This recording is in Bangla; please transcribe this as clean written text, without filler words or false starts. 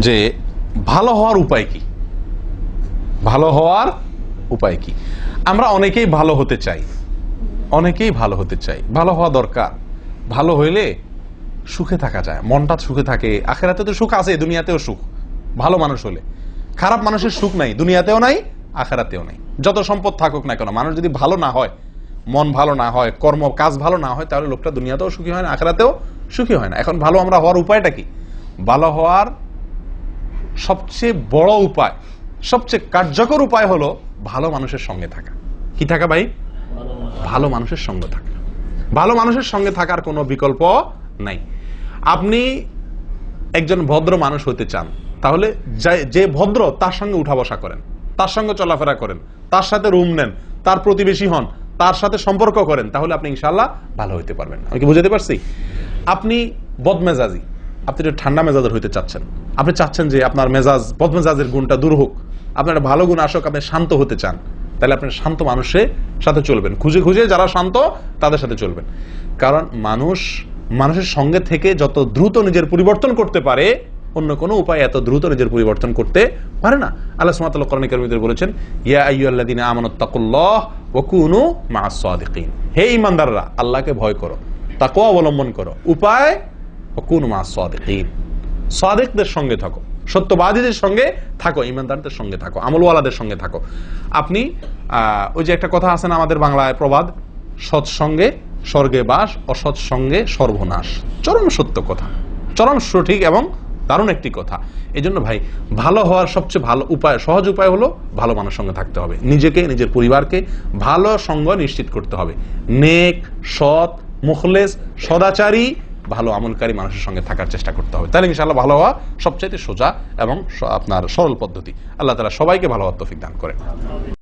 যে ভালো হওয়ার উপায় কি, ভালো হওয়ার উপায় কি? আমরা অনেকেই ভালো হতে চাই, অনেকেই ভালো হতে চাই, ভালো হওয়া দরকার। ভালো হইলে সুখে থাকা যায়, মনটা সুখে থাকে। আখেরাতে তো সুখ আছে, দুনিয়াতেও সুখ। ভালো মানুষ হলে, খারাপ মানুষের সুখ নাই, দুনিয়াতেও নাই, আখেরাতেও নাই। যত সম্পদ থাকুক না কেন, মানুষ যদি ভালো না হয়, মন ভালো না হয়, কর্ম কাজ ভালো না হয়, তাহলে লোকটা দুনিয়াতেও সুখী হয় না, আখেরাতেও সুখী হয় না। এখন ভালো আমরা হওয়ার উপায়টা কি? ভালো হওয়ার সবচেয়ে বড় উপায়, সবচেয়ে কার্যকর উপায় হলো ভালো মানুষের সঙ্গে থাকা। কি থাকা ভাই? ভালো মানুষের সঙ্গে থাকা। ভালো মানুষের সঙ্গে থাকার কোনো বিকল্প নাই। আপনি একজন ভদ্র মানুষ হতে চান, তাহলে যে ভদ্র তার সঙ্গে উঠা বসা করেন, তার সঙ্গে চলাফেরা করেন, তার সাথে রুম নেন, তার প্রতিবেশী হন, তার সাথে সম্পর্ক করেন, তাহলে আপনি ইনশাআল্লাহ ভালো হইতে পারবেন। আমি কি বুঝাতে পারছি? আপনি বদমেজাজি, আপনি একটু ঠান্ডা মেজাজের হইতে চাচ্ছেন, আপনি চাচ্ছেন যে আপনার মেজাজ, বদমেজাজের গুণটা দূর হোক, আপনার একটা ভালো গুণ আসুক, আপনি শান্ত হতে চান, তাহলে আপনি শান্ত মানুষের সাথে চলবেন, খুঁজে খুঁজে যারা শান্ত তাদের সাথে চলবেন। কারণ মানুষের সঙ্গে থেকে যত দ্রুত নিজের পরিবর্তন করতে পারে, অন্য কোনো উপায় এত দ্রুত নিজের পরিবর্তন করতে পারে না। আল্লাহ সুবহানাহু ওয়া তাআলা কোরআনে কারীমে বলেছেন, ইয়া আইয়ুহাল্লাযীনা আমানুত্তাকুল্লাহ ওয়া কুনু মা'আস সাদিকিন। হে ঈমানদাররা, আল্লাহকে ভয় করো, তাকওয়া অবলম্বন করো। উপায় ওয়া কুনু মা'আস সাদিকিন, সাদিকদের সঙ্গে থাকো, সত্যবাদীদের সঙ্গে থাকো, ঈমানদারদের সঙ্গে থাকো, আমলওয়ালাদের সঙ্গে থাকো। আপনি ওই যে একটা কথা আছে না আমাদের বাংলায় প্রবাদ, সৎসঙ্গে স্বর্গে বাস, অসৎ সঙ্গে সর্বনাশ। চরম সত্য কথা, চরম সঠিক এবং দারুণ একটি কথা। এই জন্য ভাই, ভালো হওয়ার সবচেয়ে ভালো উপায়, সহজ উপায় হলো ভালো মানুষের সঙ্গে থাকতে হবে। নিজেকে, নিজের পরিবারকে ভালো সঙ্গ নিশ্চিত করতে হবে। নেক, সৎ, মুখলেস, সদাচারী, ভালো আমলকারী মানুষের সঙ্গে থাকার চেষ্টা করতে হবে। তাহলে ইনশাআল্লাহ ভালো হওয়া সবচাইতে সোজা এবং আপনার সরল পদ্ধতি। আল্লাহ তাআলা সবাইকে ভালো হওয়ার তৌফিক দান করেন।